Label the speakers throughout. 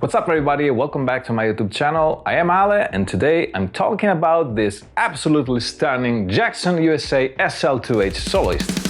Speaker 1: What's up everybody, welcome back to my YouTube channel. I am Ale and today I'm talking about this absolutely stunning Jackson USA SL2H Soloist.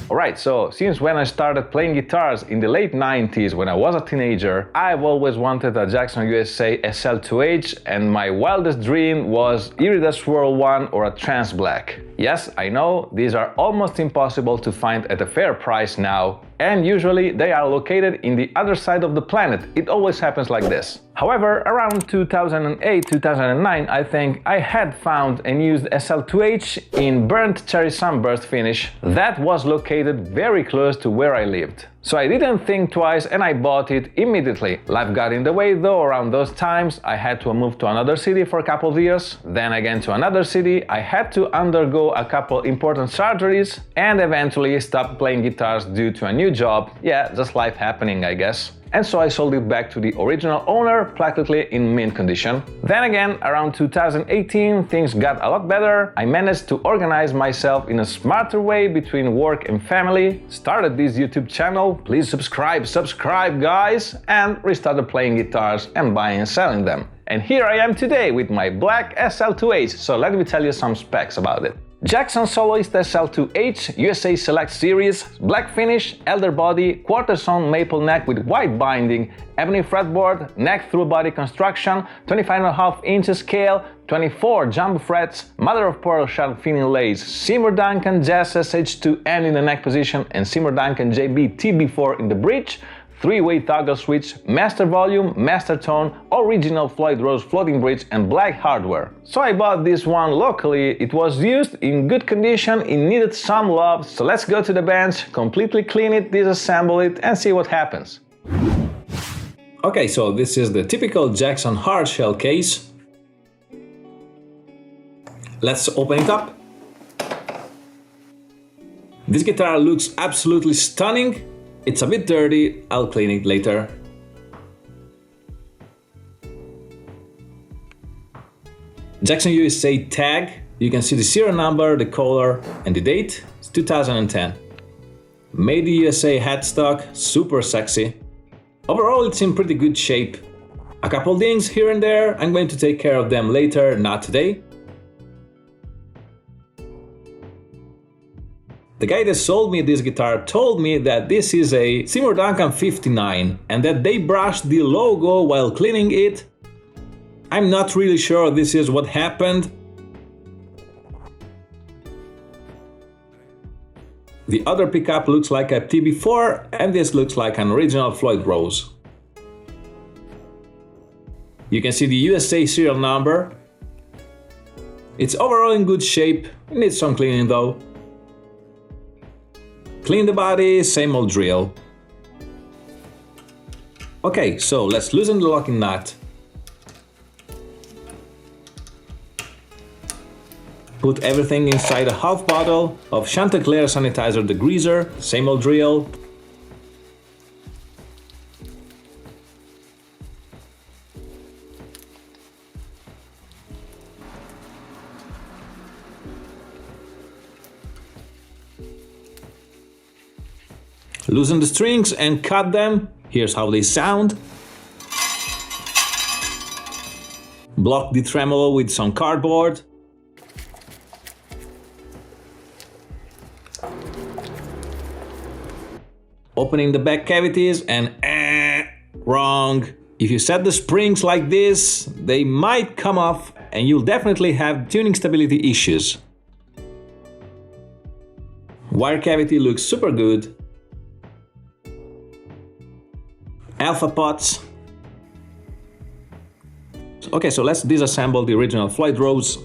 Speaker 1: Alright, so since when I started playing guitars in the late 90s when I was a teenager, I've always wanted a Jackson USA SL2H and my wildest dream was either the Swirl 1 or a Trans Black. Yes, I know, these are almost impossible to find at a fair price now, and usually they are located in the other side of the planet. It always happens like this. However, around 2008-2009, I think I had found and used SL2H in burnt cherry sunburst finish that was located very close to where I lived. So I didn't think twice and I bought it immediately. Life got in the way though. Around those times I had to move to another city for a couple of years, then again to another city. I had to undergo a couple important surgeries and eventually stopped playing guitars due to a new job. Yeah, just life happening, I guess. And so I sold it back to the original owner, practically in mint condition. Then again, around 2018, things got a lot better. I managed to organize myself in a smarter way between work and family, started this YouTube channel, please subscribe guys, and restarted playing guitars and buying and selling them. And here I am today with my black SL2H, so let me tell you some specs about it. Jackson Soloist SL2H, USA Select Series, black finish, elder body, quarter-tone maple neck with white binding, ebony fretboard, neck through body construction, 25.5 inches scale, 24 jumbo frets, mother of pearl sharp finial lace, Seymour Duncan Jazz SH2N in the neck position and Seymour Duncan JB TB4 in the bridge, 3-way toggle switch, master volume, master tone, original Floyd Rose floating bridge and black hardware. So I bought this one locally, it was used in good condition, it needed some love, so let's go to the bench, completely clean it, disassemble it and see what happens. Okay, so this is the typical Jackson hard shell case. Let's open it up. This guitar looks absolutely stunning. It's a bit dirty, I'll clean it later. Jackson USA tag, you can see the serial number, the color and the date. It's 2010. Made in USA headstock, super sexy. Overall it's in pretty good shape. A couple dings here and there, I'm going to take care of them later, not today. The guy that sold me this guitar told me that this is a Seymour Duncan 59 and that they brushed the logo while cleaning it. I'm not really sure this is what happened. The other pickup looks like a TB4 and this looks like an original Floyd Rose. You can see the USA serial number. It's overall in good shape, it needs some cleaning though. Clean the body, same old drill. Okay, so let's loosen the locking nut. Put everything inside a half bottle of Chanticleer sanitizer degreaser, same old drill. Loosen the strings and cut them. Here's how they sound. Block the tremolo with some cardboard. Opening the back cavities and wrong.
Speaker 2: If you set the springs like this, they might come off and you'll definitely have tuning stability issues. Wire cavity looks super good. Alpha pots. Okay, so let's disassemble the original Floyd Rose.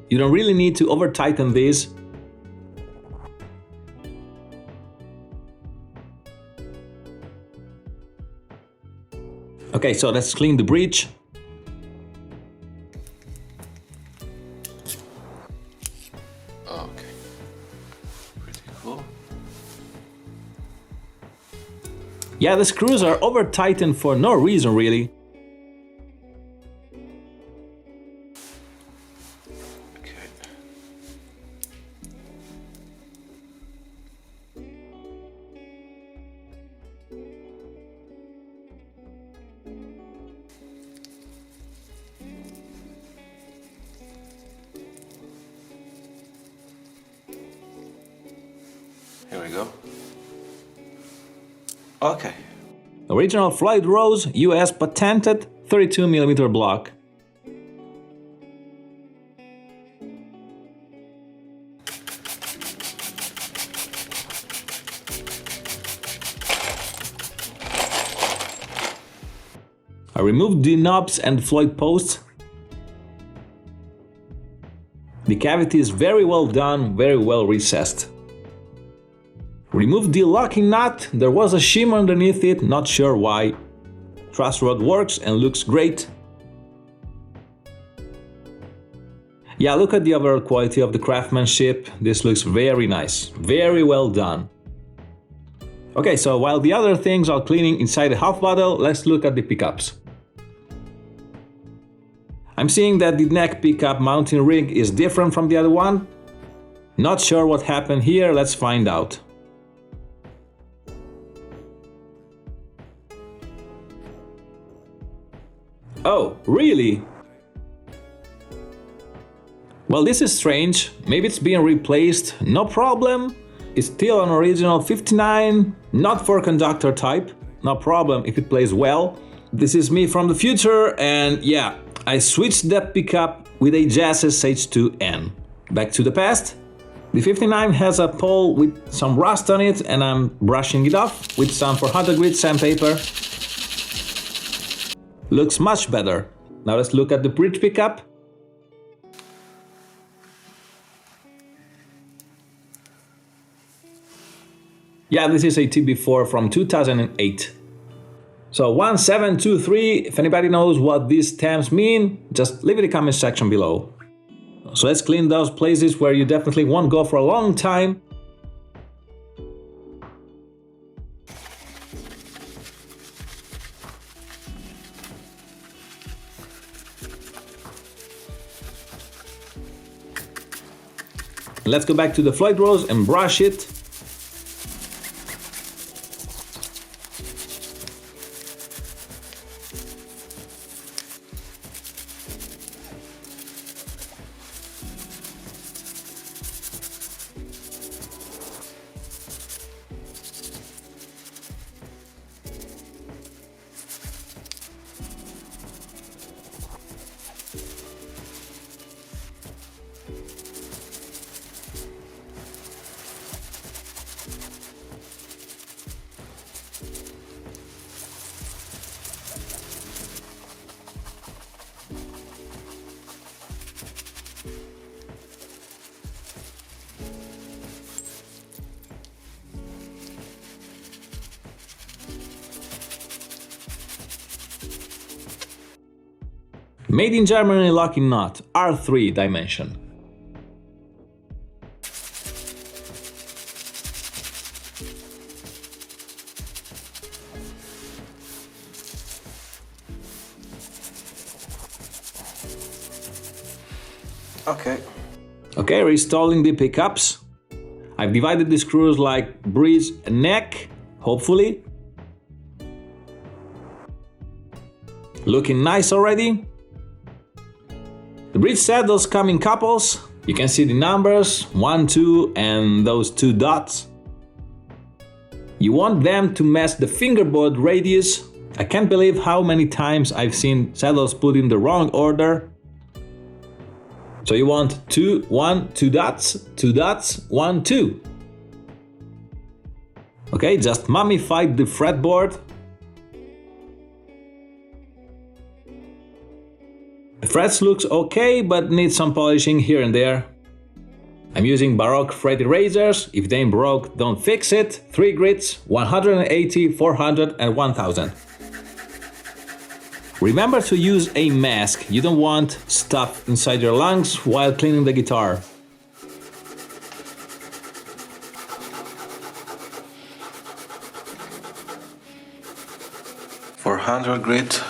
Speaker 2: You don't really need to over tighten this. Okay, so let's clean the bridge.
Speaker 1: Okay, pretty cool.
Speaker 2: Yeah, the screws are over tightened for no reason really.
Speaker 1: Here we go. Okay.
Speaker 2: Original Floyd Rose US patented 32mm block. I removed the knobs and Floyd posts. The cavity is very well done, very well recessed. Removed the locking nut, there was a shim underneath it, not sure why. Truss rod works and looks great. Yeah, look at the overall quality of the craftsmanship, this looks very nice, very well done. Okay, so while the other things are cleaning inside the half bottle, let's look at the pickups. I'm seeing that the neck pickup mounting rig is different from the other one. Not sure what happened here, let's find out. Oh, really? Well, this is strange. Maybe it's being replaced. No problem. It's still an original 59, not for conductor type. No problem if it plays well. This is me from the future, and yeah, I switched that pickup with a Genesis H2N. Back to the past. The 59 has a pole with some rust on it, and I'm brushing it off with some 400 grit sandpaper. Looks much better. Now let's look at the bridge pickup. Yeah, this is a TB4 from 2008. So 1723, if anybody knows what these stamps mean, just leave it in the comment section below. So let's clean those places where you definitely won't go for a long time. Let's go back to the Floyd Rose and brush it. Made in Germany locking nut, R3 dimension. Okay, reinstalling the pickups. I've divided the screws like bridge and neck, hopefully. Looking nice already. The bridge saddles come in couples. You can see the numbers, 1, 2 and those 2 dots. You want them to match the fingerboard radius. I can't believe how many times I've seen saddles put in the wrong order. So you want 2, 1, 2 dots, 2 dots, 1, 2. Okay, just mummified the fretboard. The frets looks okay, but need some polishing here and there. I'm using Baroque fret erasers. If they ain't broke, don't fix it. 3 grits, 180, 400 and 1000. Remember to use a mask. You don't want stuff inside your lungs while cleaning the guitar.
Speaker 3: .400 grit.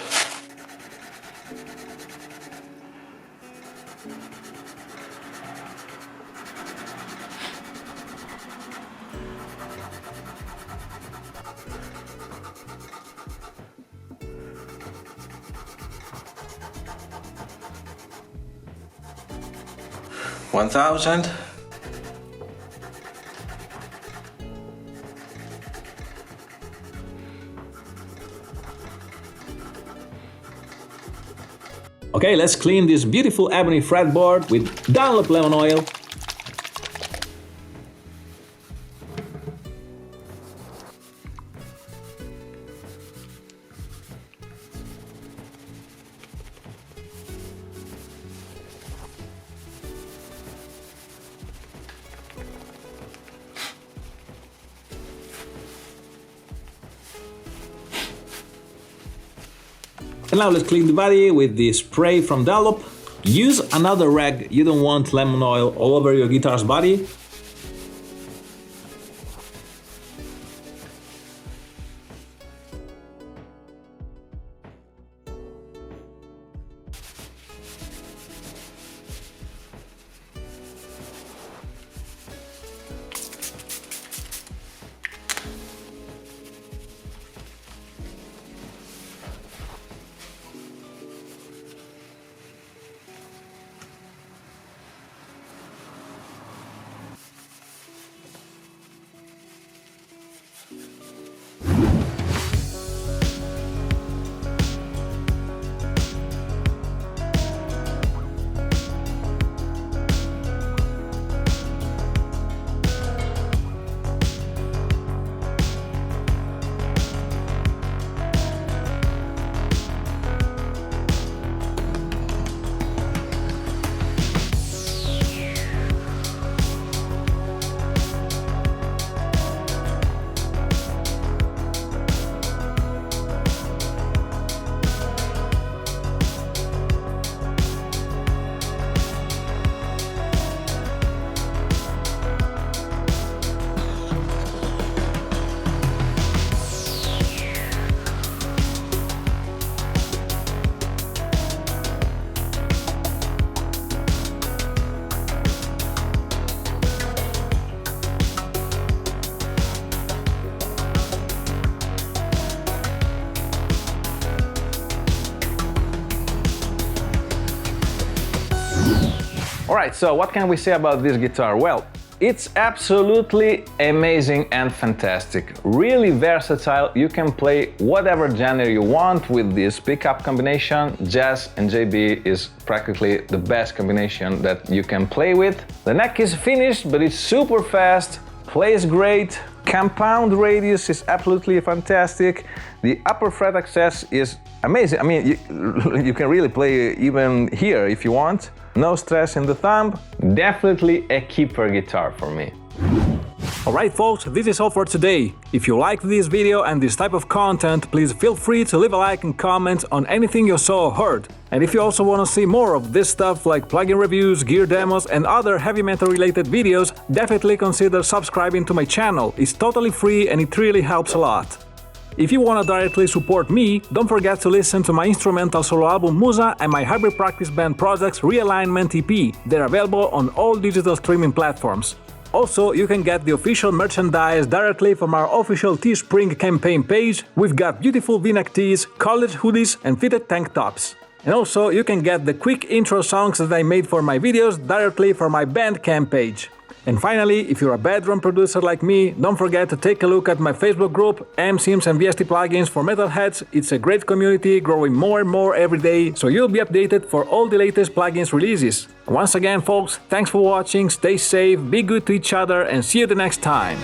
Speaker 3: $1,000.
Speaker 2: Okay, let's clean this beautiful ebony fretboard with Dunlop lemon oil. And now let's clean the body with the spray from Dunlop. Use another rag, you don't want lemon oil all over your guitar's body.
Speaker 1: Alright, so what can we say about this guitar? Well, it's absolutely amazing and fantastic. Really versatile, you can play whatever genre you want with this pickup combination. Jazz and JB is practically the best combination that you can play with. The neck is finished, but it's super fast, plays great. Compound radius is absolutely fantastic. The upper fret access is amazing. I mean, you can really play even here if you want. No stress in the thumb. Definitely a keeper guitar for me.
Speaker 2: Alright folks, this is all for today. If you liked this video and this type of content, please feel free to leave a like and comment on anything you saw or heard. And if you also want to see more of this stuff like plugin reviews, gear demos and other heavy metal related videos, definitely consider subscribing to my channel. It's totally free and it really helps a lot. If you want to directly support me, don't forget to listen to my instrumental solo album Musa and my hybrid practice band projects Realignment EP. They're available on all digital streaming platforms. Also, you can get the official merchandise directly from our official Teespring campaign page. We've got beautiful V-neck tees, college hoodies and fitted tank tops. And also, you can get the quick intro songs that I made for my videos directly from my Bandcamp page. And finally, if you're a bedroom producer like me, don't forget to take a look at my Facebook group, MSims and VST Plugins for Metalheads. It's a great community growing more and more every day, so you'll be updated for all the latest plugins releases. Once again, folks, thanks for watching, stay safe, be good to each other, and see you the next time.